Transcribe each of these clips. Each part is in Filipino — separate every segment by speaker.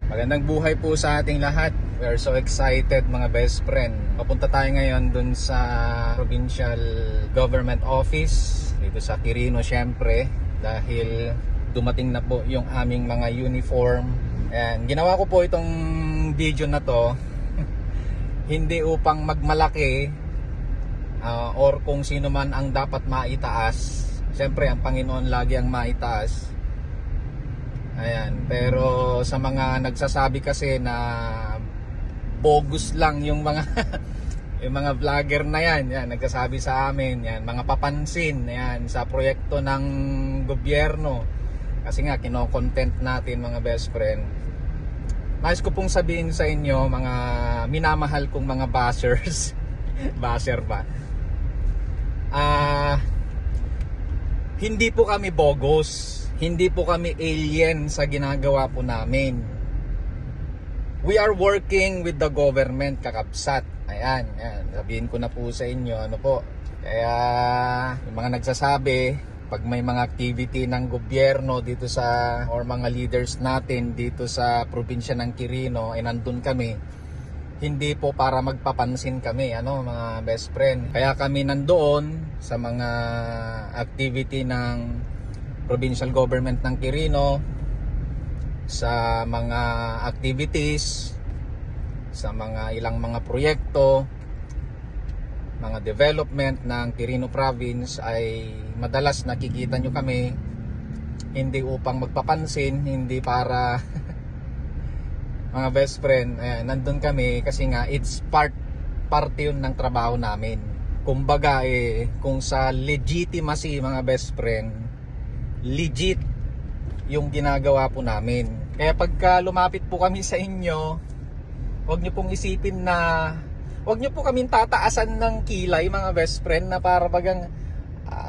Speaker 1: Magandang buhay po sa ating lahat. We are so excited mga best friend. Papunta tayo ngayon dun sa provincial government office dito sa Quirino syempre, dahil dumating na po yung aming mga uniform. And ginawa ko po itong video na to hindi upang magmalaki or kung sino man ang dapat maitaas. Syempre ang Panginoon lagi ang maitaas. Ayan, pero sa mga nagsasabi kasi na bogus lang yung mga yung mga vlogger na yan, nagsasabi sa amin, yan, mga papansin yan sa proyekto ng gobyerno. Kasi nga kino-content natin mga best friend. Nais ko pong sabihin sa inyo mga minamahal kong mga bashers. Basher ba? Hindi po kami bogus. Hindi po kami alien sa ginagawa po namin. We are working with the government, kakabsat. Ayan, sabihin ko na po sa inyo, ano po. Kaya yung mga nagsasabi, pag may mga activity ng gobyerno dito sa, or mga leaders natin dito sa probinsya ng Quirino, ay nandun kami, hindi po para magpapansin kami, mga best friend. Kaya kami nandoon sa mga activity ng provincial government ng Quirino, sa mga activities, sa mga ilang mga proyekto, mga development ng Quirino province, ay madalas nakikita nyo kami, hindi upang magpapansin, hindi para mga best friend. Nandun kami kasi nga it's part yun ng trabaho namin. Kumbaga kung sa legitimacy mga best friend, legit yung ginagawa po namin. Kaya pagka lumapit po kami sa inyo, wag nyo pong isipin na, wag nyo po kaming tataasan ng kilay mga best friend, na para bagang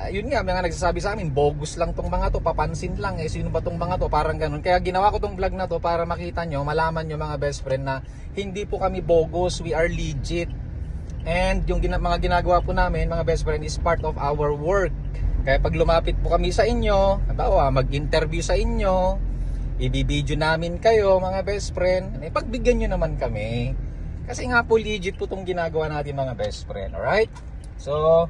Speaker 1: yun nga, mga nagsasabi sa amin, bogus lang tong mga to, papansin lang, sino ba tong mga to, parang ganun. Kaya ginawa ko tong vlog na to para makita nyo, malaman nyo mga best friend na hindi po kami bogus, we are legit. And yung mga ginagawa po namin mga best friend is part of our work. Kaya pag lumapit po kami sa inyo, halimbawa mag-interview sa inyo, ibibideo namin kayo mga best friend, pagbigyan nyo naman kami. Kasi nga po legit po itong ginagawa natin mga best friend, alright? So,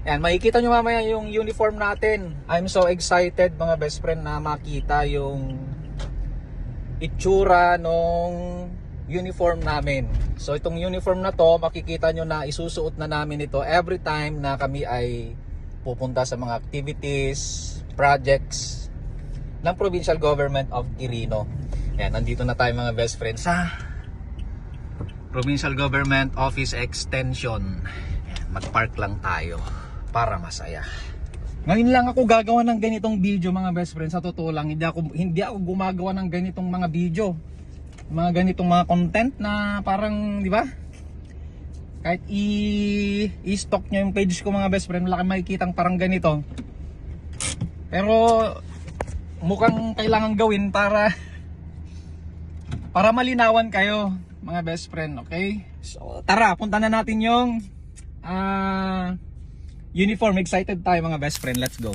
Speaker 1: yan, makikita nyo mamaya yung uniform natin. I'm so excited mga best friend na makita yung itsura nung uniform namin. So itong uniform na to, makikita nyo na isusuot na namin ito every time na kami ay pupunta sa mga activities, projects ng provincial government of Quirino. Yan, nandito na tayo mga best friends sa provincial government office extension. Yan, mag-park lang tayo para masaya. Ngayon lang ako gagawa ng ganitong video mga best friends. Sa totoo lang, hindi ako gumagawa ng ganitong mga video, mga ganitong mga content na parang, di ba? Kahit i-stock nyo yung page ko mga best friend, wala kang makikitang parang ganito. Pero mukhang kailangan gawin para malinawan kayo mga best friend, okay? So tara, punta na natin yung uniform. Excited tayo mga best friend, let's go.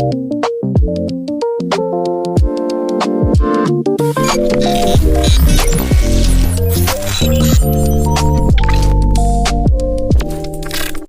Speaker 2: you.